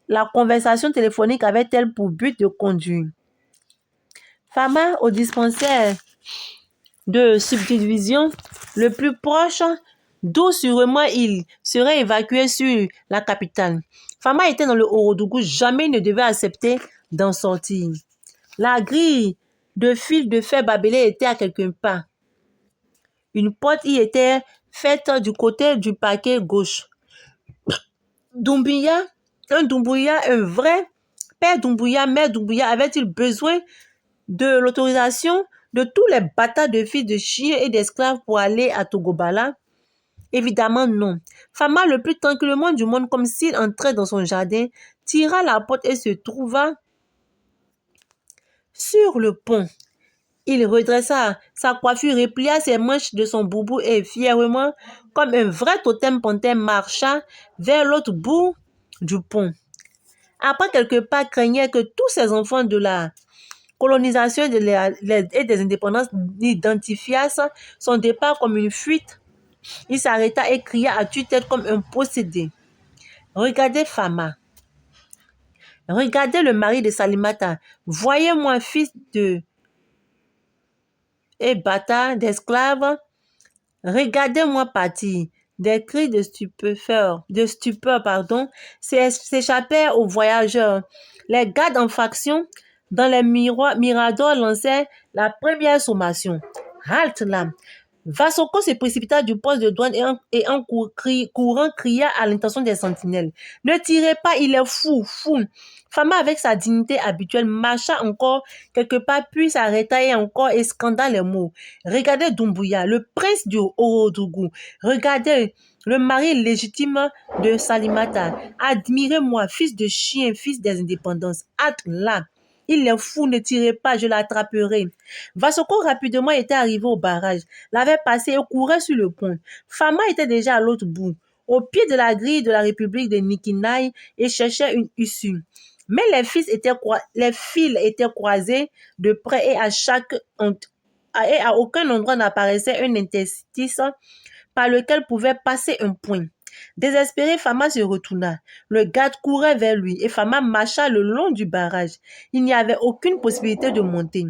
Speaker 1: la conversation téléphonique avait-elle pour but de conduire. Fama au dispensaire de subdivision le plus proche, d'où sûrement il serait évacué sur la capitale. Fama était dans le Ourodougou, jamais il ne devait accepter d'en sortir. La grille de fil de fer barbelé était à quelques pas. Une porte y était faite du côté du parquet gauche. Un vrai père Doumbouya, mère Doumbouya, avait-il besoin de l'autorisation de tous les bâtards de fils de chiens et d'esclaves pour aller à Togobala? Évidemment non. Fama, le plus tranquillement du monde, comme s'il entrait dans son jardin, tira la porte et se trouva sur le pont. Il redressa sa coiffure, replia ses manches de son boubou et fièrement, comme un vrai totem panthère, marcha vers l'autre bout du pont. Après quelques pas, craignait que tous ces enfants de la colonisation et des indépendances identifiassent son départ comme une fuite. Il s'arrêta et cria à tue-tête comme un possédé. Regardez Fama. Regardez le mari de Salimata. Voyez-moi, fils de et bâtard d'esclaves. Regardez-moi partir. Des cris de stupeur, s'échappèrent aux voyageurs. Les gardes en faction dans les miradors lançaient la première sommation. Halte là! Vasoko se précipita du poste de douane et en courant cria à l'intention des sentinelles. Ne tirez pas, il est fou, fou. Fama, avec sa dignité habituelle, marcha encore quelque part, puis s'arrêta et encore et scanda les mots. Regardez Doumbouya, le prince du Orodougou. Regardez le mari légitime de Salimata. Admirez-moi, fils de chien, fils des indépendances. Hâte là. Il est fou, ne tirez pas, je l'attraperai. Vasoko rapidement était arrivé au barrage, l'avait passé et courait sur le pont. Fama était déjà à l'autre bout, au pied de la grille de la République de Nikinai et cherchait une issue. Mais les fils étaient croisés de près et à aucun endroit n'apparaissait un interstice par lequel pouvait passer un point. Désespéré, Fama se retourna. Le garde courait vers lui et Fama marcha le long du barrage. Il n'y avait aucune possibilité de monter.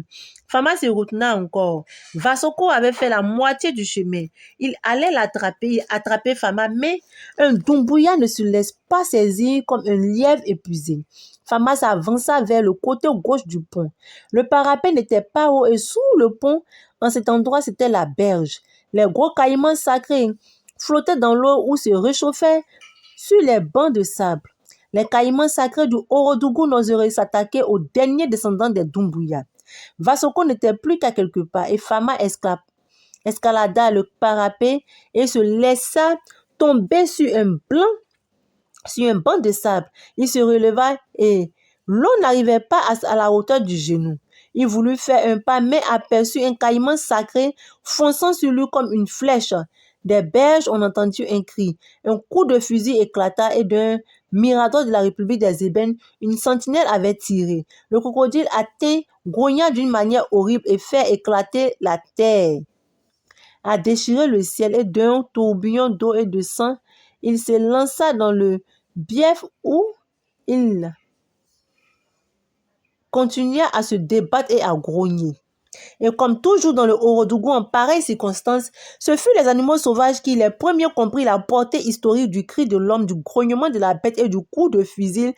Speaker 1: Fama se retourna encore. Vasoko avait fait la moitié du chemin. Il allait attraper Fama, mais un Doumbouya ne se laisse pas saisir comme un lièvre épuisé. Fama s'avança vers le côté gauche du pont. Le parapet n'était pas haut et sous le pont, en cet endroit, c'était la berge. Les gros caïmans sacrés flottaient dans l'eau ou se réchauffaient sur les bancs de sable. Les caïmans sacrés du Orodougou n'oseraient s'attaquer aux derniers descendants des Doumbouya. Vasoko n'était plus qu'à quelque part et Fama escalada le parapet et se laissa tomber sur un banc de sable. Il se releva et l'eau n'arrivait pas à la hauteur du genou. Il voulut faire un pas, mais aperçut un caïman sacré fonçant sur lui comme une flèche. Des berges, on entendit un cri. Un coup de fusil éclata et d'un mirador de la République des Ébènes, une sentinelle avait tiré. Le crocodile atteint, grogna d'une manière horrible et fait éclater la terre, a déchiré le ciel et d'un tourbillon d'eau et de sang, il se lança dans le bief où il continua à se débattre et à grogner. Et comme toujours dans le Orodougou, en pareille circonstance, ce furent les animaux sauvages qui les premiers comprirent la portée historique du cri de l'homme, du grognement de la bête et du coup de fusil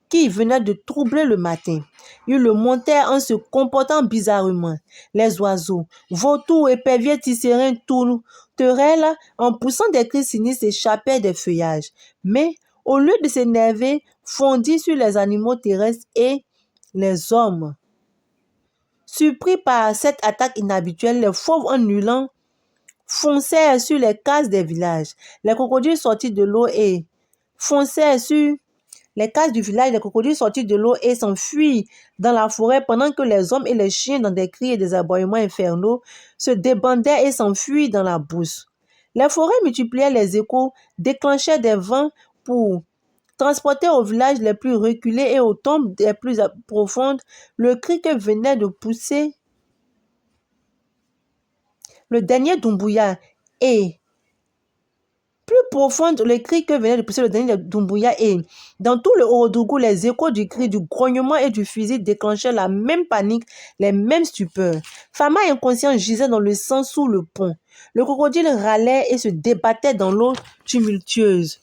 Speaker 1: qui venait de troubler le matin. Ils le montèrent en se comportant bizarrement. Les oiseaux, vautours, éperviers, tisserands, tourterelles, en poussant des cris sinistres, échappaient des feuillages. Mais, au lieu de s'énerver, fondit sur les animaux terrestres et les hommes. Surpris par cette attaque inhabituelle, les fauves en hurlant foncèrent sur les cases des villages. Les crocodiles sortis de l'eau et foncèrent sur les cases du village. Les crocodiles sortis de l'eau et s'enfuirent dans la forêt pendant que les hommes et les chiens, dans des cris et des aboiements infernaux, se débandèrent et s'enfuirent dans la brousse. Les forêts multiplièrent les échos, déclenchèrent des vents pour transporter aux villages les plus reculés et aux tombes les plus profondes le cri que venait de pousser le dernier Doumbouya et plus profonde le cri que venait de pousser le dernier Doumbouya et dans tout le Orodougou, les échos du cri, du grognement et du fusil déclenchaient la même panique, les mêmes stupeurs. Fama inconscient gisait dans le sang sous le pont. Le crocodile râlait et se débattait dans l'eau tumultueuse.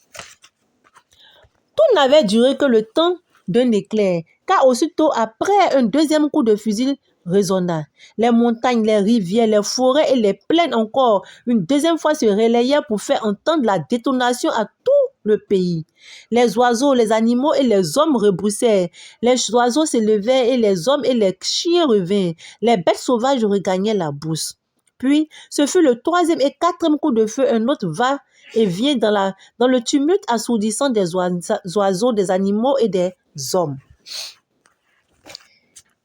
Speaker 1: Tout n'avait duré que le temps d'un éclair, car aussitôt après, un deuxième coup de fusil résonna. Les montagnes, les rivières, les forêts et les plaines encore, une deuxième fois se relayèrent pour faire entendre la détonation à tout le pays. Les oiseaux, les animaux et les hommes rebroussèrent. Les oiseaux s'élevèrent et les hommes et les chiens revinrent. Les bêtes sauvages regagnaient la brousse. Puis, ce fut le troisième et quatrième coup de feu, un autre va et vient dans le tumulte assourdissant des oiseaux, des animaux et des hommes.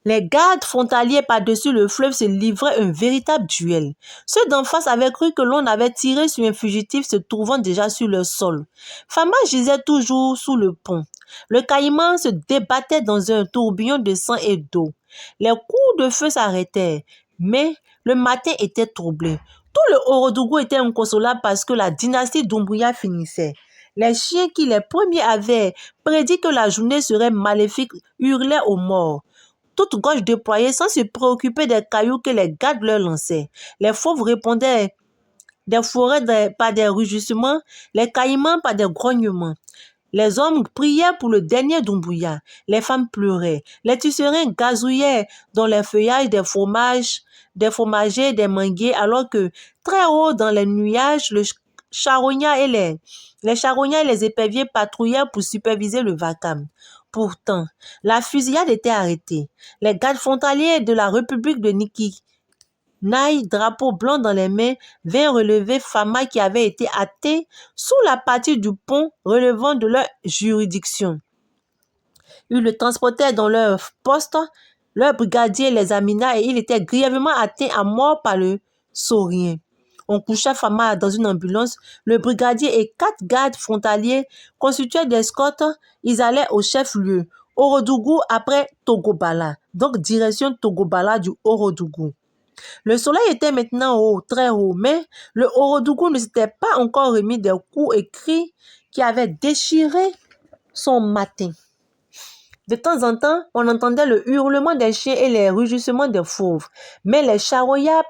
Speaker 1: Les gardes frontaliers par-dessus le fleuve se livraient un véritable duel. Ceux d'en face avaient cru que l'on avait tiré sur un fugitif se trouvant déjà sur le sol. Fama gisait toujours sous le pont. Le caïman se débattait dans un tourbillon de sang et d'eau. Les coups de feu s'arrêtèrent, mais le matin était troublé. Tout le Orodougou était inconsolable parce que la dynastie Doumbouya finissait. Les chiens qui les premiers avaient prédit que la journée serait maléfique hurlaient aux morts. Toute gauche déployée sans se préoccuper des cailloux que les gardes leur lançaient. Les fauves répondaient des forêts par des rugissements, les caïmans par des grognements. Les hommes priaient pour le dernier Doumbouya. Les femmes pleuraient. Les tisserands gazouillaient dans les feuillages des fromagers, des manguiers, alors que très haut dans les nuages, charognard et les charognards et les éperviers patrouillaient pour superviser le vacarme. Pourtant, la fusillade était arrêtée. Les gardes frontaliers de la République de Naï, drapeau blanc dans les mains, vint relever Fama qui avait été hâté sous la partie du pont relevant de leur juridiction. Ils le transportèrent dans leur poste, leur brigadier les amena et il était grièvement atteint à mort par le saurien. On coucha Fama dans une ambulance. Le brigadier et 4 gardes frontaliers constitués d'escorte, ils allaient au chef-lieu, Orodougou après Togobala, donc direction Togobala du Orodougou. Le soleil était maintenant haut, très haut, mais le Orodougou ne s'était pas encore remis des coups et cris qui avaient déchiré son matin. De temps en temps, on entendait le hurlement des chiens et les rugissements des fauves, mais les charognards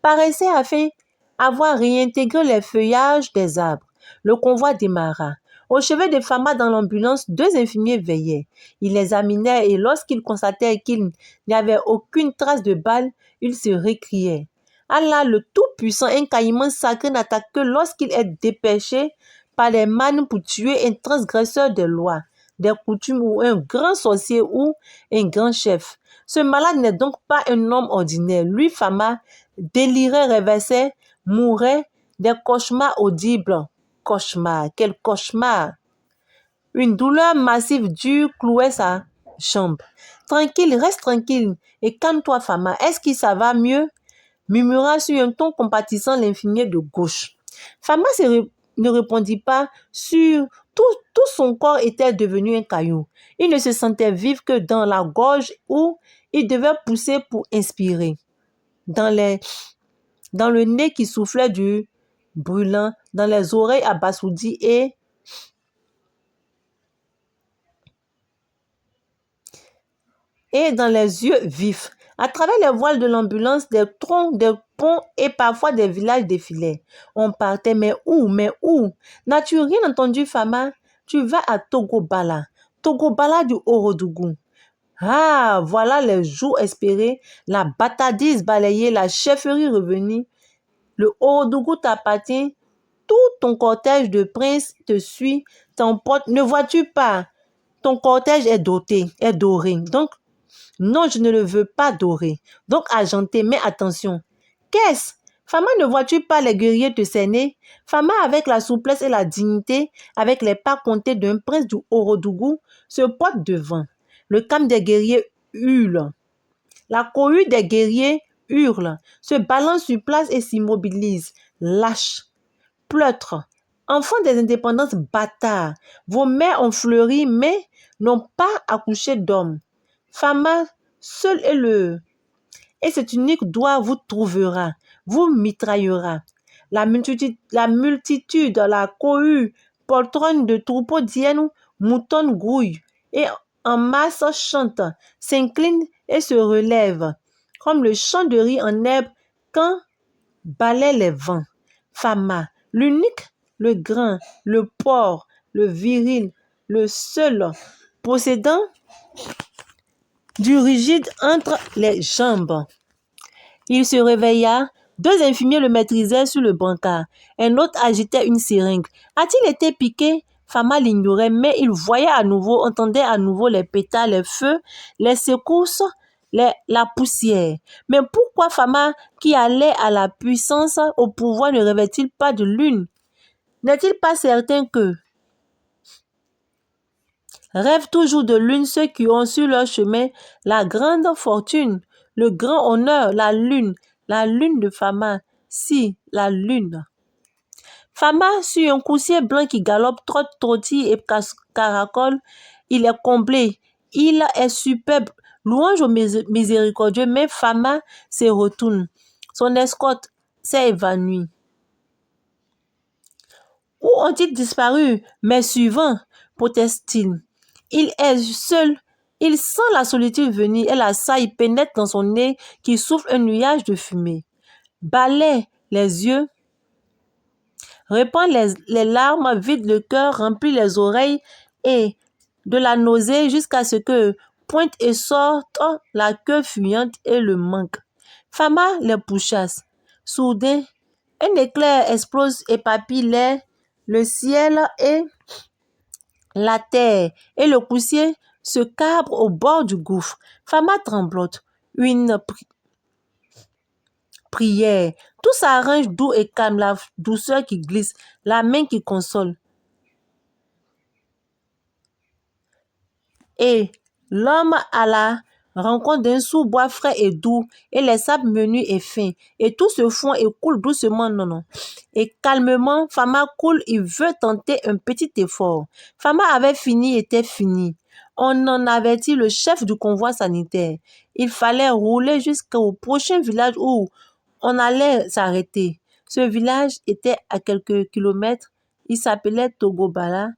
Speaker 1: paraissaient avoir réintégré les feuillages des arbres. Le convoi démarra. Au chevet de Fama dans l'ambulance, 2 infirmiers veillaient. Ils l'examinaient et lorsqu'ils constatèrent qu'il n'y avait aucune trace de balle, ils se récriaient. Allah, le Tout-Puissant, un caïman sacré n'attaque que lorsqu'il est dépêché par les manes pour tuer un transgresseur des lois, des coutumes ou un grand sorcier ou un grand chef. Ce malade n'est donc pas un homme ordinaire. Lui, Fama, délirait, rêvait, mourait des cauchemars audibles. Cauchemar, quel cauchemar! Une douleur massive dure clouait sa jambe. Tranquille, reste tranquille et calme-toi, Fama. Est-ce que ça va mieux? Murmura sur un ton compatissant l'infirmier de gauche. Fama ne répondit pas. Tout son corps était devenu un caillou. Il ne se sentait vivre que dans la gorge où il devait pousser pour inspirer. Dans le nez qui soufflait du brûlant, dans les oreilles abasourdies et dans les yeux vifs. À travers les voiles de l'ambulance, des troncs, des ponts et parfois des villages défilaient. On partait, mais où? N'as-tu rien entendu, Fama? Tu vas à Togobala du Orodougou. Ah, voilà les jours espérés, la bâtardise balayée, la chefferie revenue. Le Orodougou t'appartient, tout ton cortège de princes te suit, t'emporte. Ne vois-tu pas? Ton cortège est doré. Donc, non, je ne le veux pas doré. Donc, argenté, mais attention. Qu'est-ce? Fama, ne vois-tu pas les guerriers te cerner? Fama, avec la souplesse et la dignité, avec les pas comptés d'un prince du Orodougou, se porte devant. Le camp des guerriers hurle. La cohue des guerriers hurle, se balance sur place et s'immobilise. Lâche, pleutre, enfants des indépendances bâtards, vos mères ont fleuri mais n'ont pas accouché d'hommes. Fama, seul et cet unique doigt vous trouvera, vous mitraillera. La multitude, la cohue, poltronne de troupeaux d'hyènes, moutons grouillent et en masse chante, s'incline et se relève, comme le chant de riz en herbe quand balaient les vents. Fama, l'unique, le grand, le port, le viril, le seul, possédant du rigide entre les jambes. Il se réveilla. 2 infirmiers le maîtrisaient sur le brancard. Un autre agitait une seringue. A-t-il été piqué? Fama l'ignorait, mais il voyait à nouveau, entendait à nouveau les pétards, les feux, les secousses, la poussière. Mais pourquoi Fama, qui allait à la puissance, au pouvoir, ne rêvait-il pas de lune? N'est-il pas certain que rêvent toujours de lune ceux qui ont sur leur chemin la grande fortune, le grand honneur, la lune de Fama, si, la lune. Fama, sur un coursier blanc qui galope, trotte, trottille et caracole, il est comblé, il est superbe, louange au miséricordieux, mais Fama se retourne. Son escorte s'est évanouie. Où ont-ils disparu mes suivants? Proteste-t-il. Il est seul. Il sent la solitude venir et la saille pénètre dans son nez qui souffle un nuage de fumée. Balaie les yeux. répand les larmes, vide le cœur, remplit les oreilles et de la nausée jusqu'à ce que pointe et sorte la queue fuyante et le manque. Fama les pourchasse. Soudain, un éclair explose, éparpille l'air, le ciel et la terre, et le poussier se cabre au bord du gouffre. Fama tremblote. Une prière. Tout s'arrange doux et calme, la douceur qui glisse, la main qui console. Et l'homme à la rencontre d'un sous-bois frais et doux, et les sables menus et fins, et tout se fond et coule doucement, non. Et calmement, Fama coule, il veut tenter un petit effort. Fama avait fini, était fini. On en avertit le chef du convoi sanitaire. Il fallait rouler jusqu'au prochain village où on allait s'arrêter. Ce village était à quelques kilomètres. Il s'appelait Togobala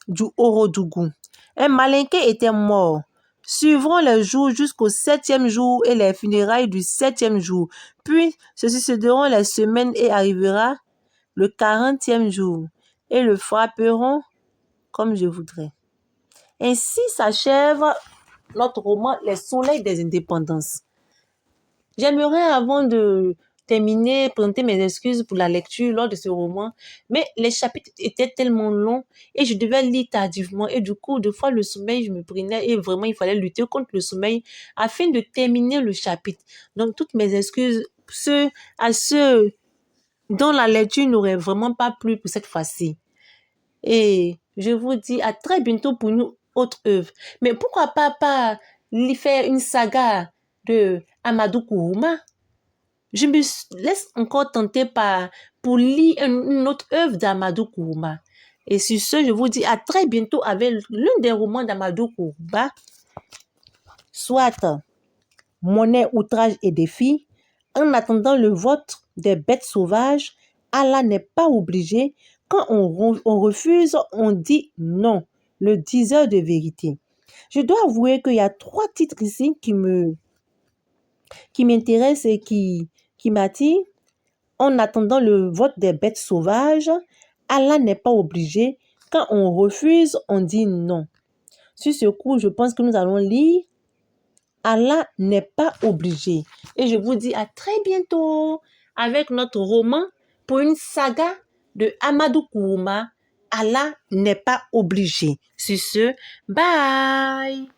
Speaker 1: du Orodougou. Un malinqué était mort. Suivront les jours jusqu'au 7e jour et les funérailles du 7e jour. Puis se succéderont les semaines et arrivera le 40e jour. Et le frapperont comme je voudrais. Ainsi s'achève notre roman Les Soleils des Indépendances. J'aimerais, avant de terminer, présenter mes excuses pour la lecture lors de ce roman, mais les chapitres étaient tellement longs et je devais lire tardivement et du coup, deux fois le sommeil, je me prenais et vraiment, il fallait lutter contre le sommeil afin de terminer le chapitre. Donc, toutes mes excuses à ceux dont la lecture n'aurait vraiment pas plu pour cette fois-ci. Et je vous dis à très bientôt pour une autre œuvre. Mais pourquoi pas faire une saga de Amadou Kourouma? Je me laisse encore tenter pour lire une autre œuvre d'Amadou Kourouma. Et sur ce, je vous dis à très bientôt avec l'un des romans d'Amadou Kourouma, soit Monnaie, outrage et défi. En attendant le vote des bêtes sauvages, Allah n'est pas obligé. Quand on refuse, on dit non. Le diseur de vérité. Je dois avouer qu'il y a 3 titres ici qui m'intéressent et qui m'attirent. En attendant le vote des bêtes sauvages, Allah n'est pas obligé. Quand on refuse, on dit non. Sur ce coup, je pense que nous allons lire Allah n'est pas obligé. Et je vous dis à très bientôt avec notre roman pour une saga de Amadou Kourouma. Allah n'est pas obligé. Sur ce, bye!